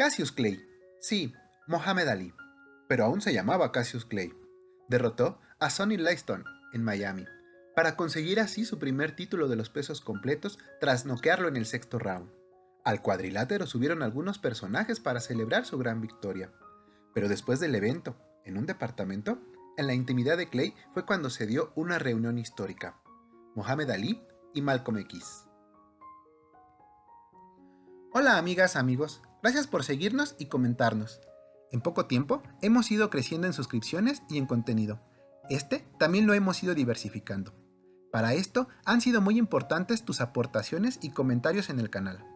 Cassius Clay. Sí, Mohamed Ali, pero aún se llamaba Cassius Clay. Derrotó a Sonny Liston en Miami, para conseguir así su primer título de los pesos completos tras noquearlo en el sexto round. Al cuadrilátero subieron algunos personajes para celebrar su gran victoria. Pero después del evento, en un departamento, en la intimidad de Clay fue cuando se dio una reunión histórica. Mohamed Ali y Malcolm X. Hola amigas, amigos, gracias por seguirnos y comentarnos. En poco tiempo hemos ido creciendo en suscripciones y en contenido. También lo hemos ido diversificando. Para esto han sido muy importantes tus aportaciones y comentarios en el canal.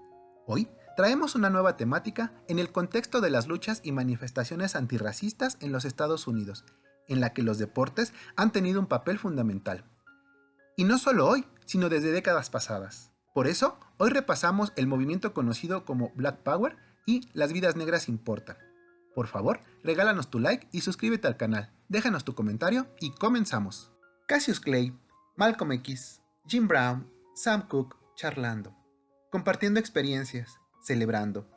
Hoy traemos una nueva temática en el contexto de las luchas y manifestaciones antirracistas en los Estados Unidos, en la que los deportes han tenido un papel fundamental. Y no solo hoy, sino desde décadas pasadas. Por eso, hoy repasamos el movimiento conocido como Black Power y Las vidas negras importan. Por favor, regálanos tu like y suscríbete al canal, déjanos tu comentario y comenzamos. Cassius Clay, Malcolm X, Jim Brown, Sam Cooke charlando, compartiendo experiencias, celebrando.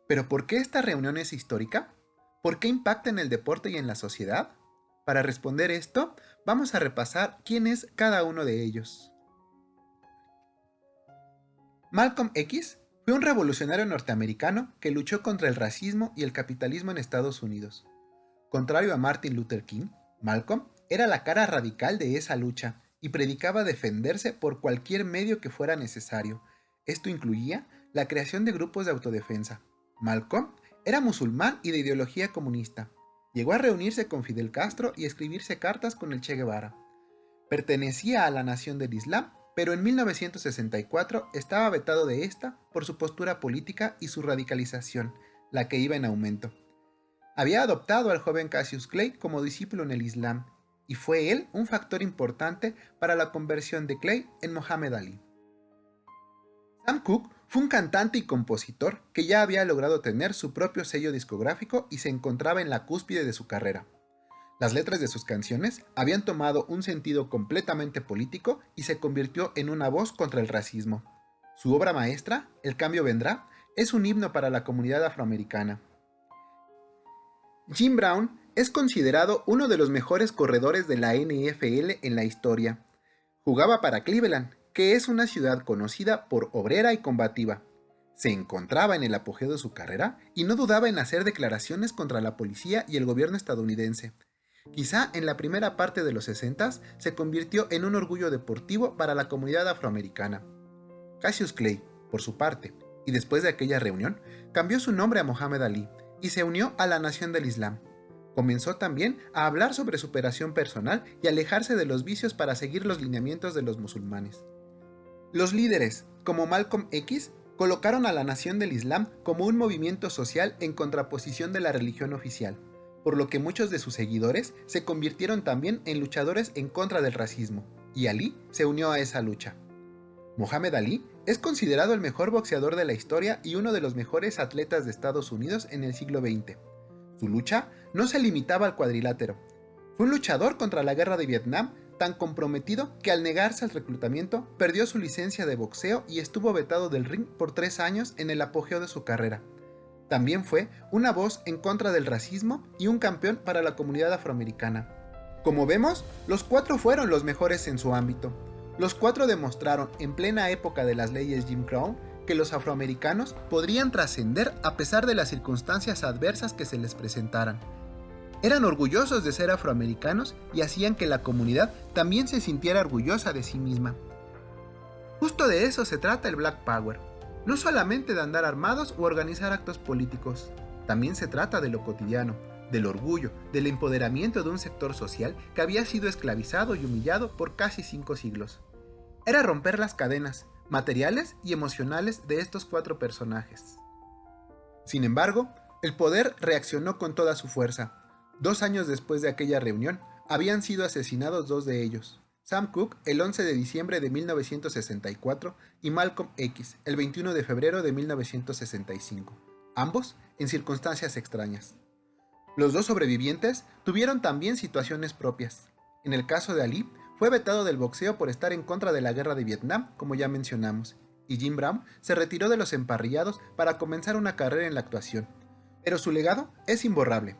¿Pero por qué esta reunión es histórica? ¿Por qué impacta en el deporte y en la sociedad? Para responder esto, vamos a repasar quién es cada uno de ellos. Malcolm X fue un revolucionario norteamericano que luchó contra el racismo y el capitalismo en Estados Unidos. Contrario a Martin Luther King, Malcolm era la cara radical de esa lucha y predicaba defenderse por cualquier medio que fuera necesario. Esto incluía la creación de grupos de autodefensa. Malcolm era musulmán y de ideología comunista. Llegó a reunirse con Fidel Castro y escribirse cartas con el Che Guevara. Pertenecía a la Nación del Islam, pero en 1964 estaba vetado de esta por su postura política y su radicalización, la que iba en aumento. Había adoptado al joven Cassius Clay como discípulo en el Islam, y fue él un factor importante para la conversión de Clay en Mohamed Ali. Sam Cooke fue un cantante y compositor que ya había logrado tener su propio sello discográfico y se encontraba en la cúspide de su carrera. Las letras de sus canciones habían tomado un sentido completamente político y se convirtió en una voz contra el racismo. Su obra maestra, El cambio vendrá, es un himno para la comunidad afroamericana. Jim Brown es considerado uno de los mejores corredores de la NFL en la historia. Jugaba para Cleveland, que es una ciudad conocida por obrera y combativa. Se encontraba en el apogeo de su carrera y no dudaba en hacer declaraciones contra la policía y el gobierno estadounidense. Quizá en la primera parte de los 60 se convirtió en un orgullo deportivo para la comunidad afroamericana. Cassius Clay, por su parte, y después de aquella reunión, cambió su nombre a Mohamed Ali y se unió a la Nación del Islam. Comenzó también a hablar sobre superación personal y alejarse de los vicios para seguir los lineamientos de los musulmanes. Los líderes, como Malcolm X, colocaron a la Nación del Islam como un movimiento social en contraposición de la religión oficial, por lo que muchos de sus seguidores se convirtieron también en luchadores en contra del racismo, y Ali se unió a esa lucha. Mohamed Ali es considerado el mejor boxeador de la historia y uno de los mejores atletas de Estados Unidos en el siglo XX. Su lucha no se limitaba al cuadrilátero. Fue un luchador contra la guerra de Vietnam tan comprometido que al negarse al reclutamiento perdió su licencia de boxeo y estuvo vetado del ring por 3 años en el apogeo de su carrera. También fue una voz en contra del racismo y un campeón para la comunidad afroamericana. Como vemos, los 4 fueron los mejores en su ámbito. Los 4 demostraron en plena época de las leyes Jim Crow que los afroamericanos podrían trascender a pesar de las circunstancias adversas que se les presentaran. Eran orgullosos de ser afroamericanos y hacían que la comunidad también se sintiera orgullosa de sí misma. Justo de eso se trata el Black Power. No solamente de andar armados o organizar actos políticos, también se trata de lo cotidiano, del orgullo, del empoderamiento de un sector social que había sido esclavizado y humillado por casi 5 siglos. Era romper las cadenas, materiales y emocionales de estos 4 personajes. Sin embargo, el poder reaccionó con toda su fuerza. 2 años después de aquella reunión, habían sido asesinados 2 de ellos. Sam Cooke el 11 de diciembre de 1964 y Malcolm X el 21 de febrero de 1965, ambos en circunstancias extrañas. Los 2 sobrevivientes tuvieron también situaciones propias. En el caso de Ali, fue vetado del boxeo por estar en contra de la guerra de Vietnam, como ya mencionamos, y Jim Brown se retiró de los emparrillados para comenzar una carrera en la actuación. Pero su legado es imborrable.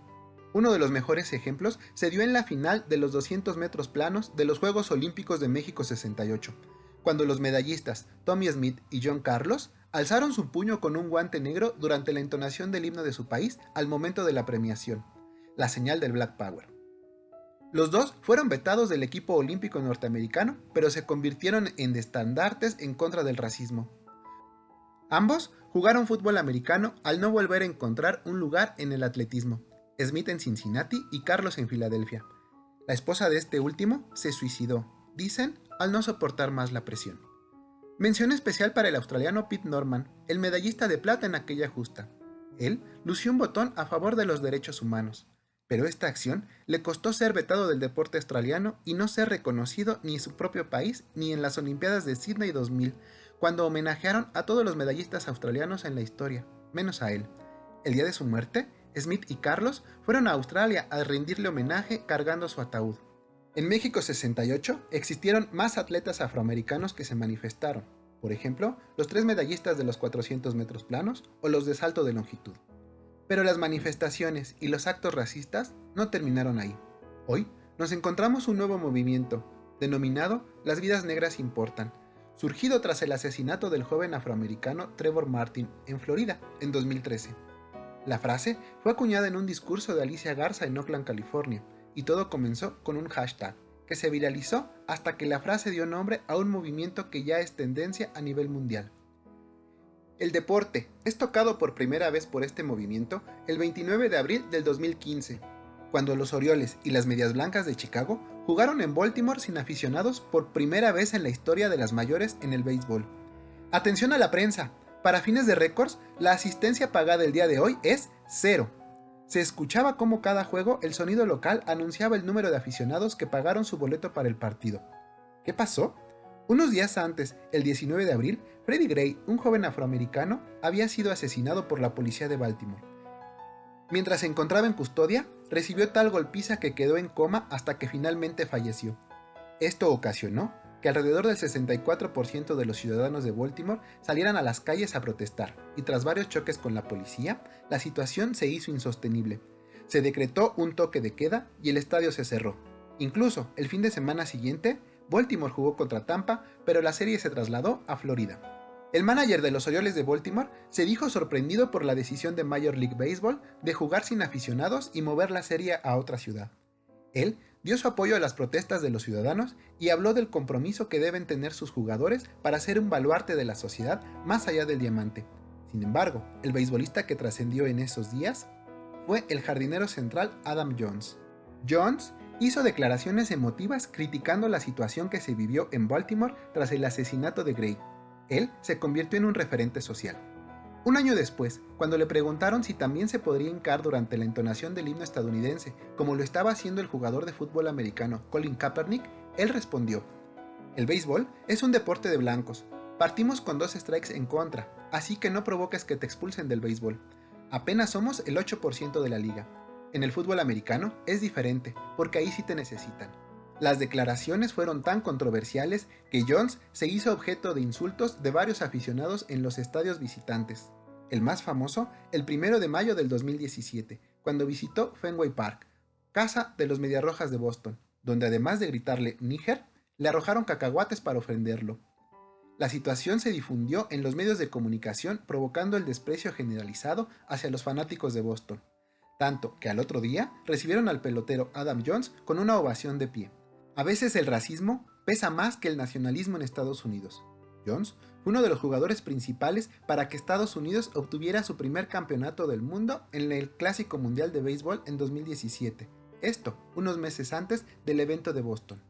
Uno de los mejores ejemplos se dio en la final de los 200 metros planos de los Juegos Olímpicos de México 68, cuando los medallistas Tommy Smith y John Carlos alzaron su puño con un guante negro durante la entonación del himno de su país al momento de la premiación, la señal del Black Power. Los dos fueron vetados del equipo olímpico norteamericano, pero se convirtieron en estandartes en contra del racismo. Ambos jugaron fútbol americano al no volver a encontrar un lugar en el atletismo, Smith en Cincinnati y Carlos en Filadelfia. La esposa de este último se suicidó, dicen, al no soportar más la presión. Mención especial para el australiano Pete Norman, el medallista de plata en aquella justa. Él lució un botón a favor de los derechos humanos, pero esta acción le costó ser vetado del deporte australiano y no ser reconocido ni en su propio país ni en las Olimpiadas de Sydney 2000, cuando homenajearon a todos los medallistas australianos en la historia, menos a él. El día de su muerte, Smith y Carlos fueron a Australia a rendirle homenaje cargando su ataúd. En México 68 existieron más atletas afroamericanos que se manifestaron, por ejemplo, los 3 medallistas de los 400 metros planos o los de salto de longitud. Pero las manifestaciones y los actos racistas no terminaron ahí. Hoy nos encontramos un nuevo movimiento, denominado Las vidas negras importan, surgido tras el asesinato del joven afroamericano Trevor Martin en Florida en 2013. La frase fue acuñada en un discurso de Alicia Garza en Oakland, California, y todo comenzó con un hashtag, que se viralizó hasta que la frase dio nombre a un movimiento que ya es tendencia a nivel mundial. El deporte es tocado por primera vez por este movimiento el 29 de abril del 2015, cuando los Orioles y las Medias Blancas de Chicago jugaron en Baltimore sin aficionados por primera vez en la historia de las mayores en el béisbol. Atención a la prensa, para fines de récords, la asistencia pagada el día de hoy es 0. Se escuchaba como cada juego el sonido local anunciaba el número de aficionados que pagaron su boleto para el partido. ¿Qué pasó? Unos días antes, el 19 de abril, Freddie Gray, un joven afroamericano, había sido asesinado por la policía de Baltimore. Mientras se encontraba en custodia, recibió tal golpiza que quedó en coma hasta que finalmente falleció. Esto ocasionó que alrededor del 64% de los ciudadanos de Baltimore salieran a las calles a protestar, y tras varios choques con la policía, la situación se hizo insostenible. Se decretó un toque de queda y el estadio se cerró. Incluso, el fin de semana siguiente, Baltimore jugó contra Tampa, pero la serie se trasladó a Florida. El manager de los Orioles de Baltimore se dijo sorprendido por la decisión de Major League Baseball de jugar sin aficionados y mover la serie a otra ciudad. Él dio su apoyo a las protestas de los ciudadanos y habló del compromiso que deben tener sus jugadores para ser un baluarte de la sociedad más allá del diamante. Sin embargo, el beisbolista que trascendió en esos días fue el jardinero central Adam Jones. Jones hizo declaraciones emotivas criticando la situación que se vivió en Baltimore tras el asesinato de Gray. Él se convirtió en un referente social. Un año después, cuando le preguntaron si también se podría hincar durante la entonación del himno estadounidense, como lo estaba haciendo el jugador de fútbol americano Colin Kaepernick, él respondió: "El béisbol es un deporte de blancos. Partimos con 2 strikes en contra, así que no provoques que te expulsen del béisbol. Apenas somos el 8% de la liga. En el fútbol americano es diferente, porque ahí sí te necesitan". Las declaraciones fueron tan controversiales que Jones se hizo objeto de insultos de varios aficionados en los estadios visitantes. El más famoso, el 1 de mayo del 2017, cuando visitó Fenway Park, casa de los Mediarrojas de Boston, donde además de gritarle "níger", le arrojaron cacahuates para ofenderlo. La situación se difundió en los medios de comunicación, provocando el desprecio generalizado hacia los fanáticos de Boston, tanto que al otro día recibieron al pelotero Adam Jones con una ovación de pie. A veces el racismo pesa más que el nacionalismo en Estados Unidos. Jones fue uno de los jugadores principales para que Estados Unidos obtuviera su primer campeonato del mundo en el Clásico Mundial de Béisbol en 2017, esto unos meses antes del evento de Boston.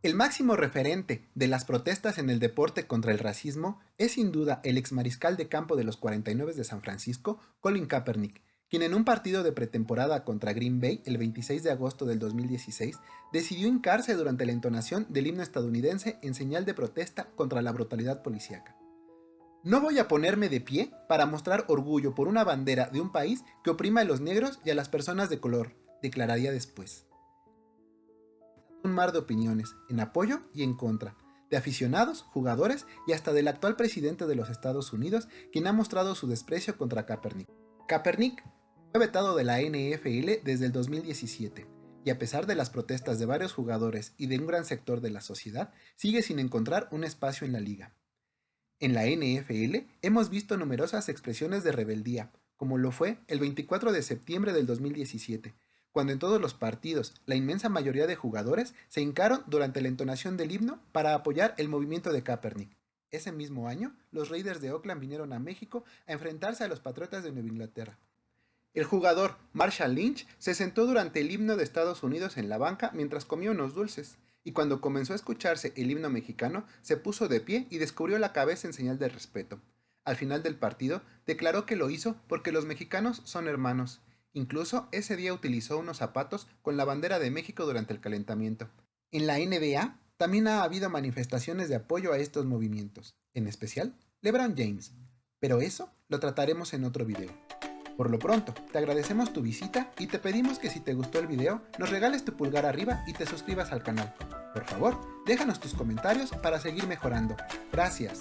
El máximo referente de las protestas en el deporte contra el racismo es sin duda el ex mariscal de campo de los 49 de San Francisco, Colin Kaepernick, quien en un partido de pretemporada contra Green Bay el 26 de agosto del 2016 decidió hincarse durante la entonación del himno estadounidense en señal de protesta contra la brutalidad policíaca. "No voy a ponerme de pie para mostrar orgullo por una bandera de un país que oprima a los negros y a las personas de color", declararía después. Un mar de opiniones, en apoyo y en contra, de aficionados, jugadores y hasta del actual presidente de los Estados Unidos, quien ha mostrado su desprecio contra Kaepernick. Kaepernick fue vetado de la NFL desde el 2017 y a pesar de las protestas de varios jugadores y de un gran sector de la sociedad, sigue sin encontrar un espacio en la liga. En la NFL hemos visto numerosas expresiones de rebeldía, como lo fue el 24 de septiembre del 2017, cuando en todos los partidos la inmensa mayoría de jugadores se hincaron durante la entonación del himno para apoyar el movimiento de Kaepernick. Ese mismo año, los Raiders de Oakland vinieron a México a enfrentarse a los Patriotas de Nueva Inglaterra. El jugador Marshall Lynch se sentó durante el himno de Estados Unidos en la banca mientras comía unos dulces, y cuando comenzó a escucharse el himno mexicano, se puso de pie y descubrió la cabeza en señal de respeto. Al final del partido, declaró que lo hizo porque los mexicanos son hermanos. Incluso ese día utilizó unos zapatos con la bandera de México durante el calentamiento. En la NBA también ha habido manifestaciones de apoyo a estos movimientos, en especial LeBron James. Pero eso lo trataremos en otro video. Por lo pronto, te agradecemos tu visita y te pedimos que si te gustó el video, nos regales tu pulgar arriba y te suscribas al canal. Por favor, déjanos tus comentarios para seguir mejorando. Gracias.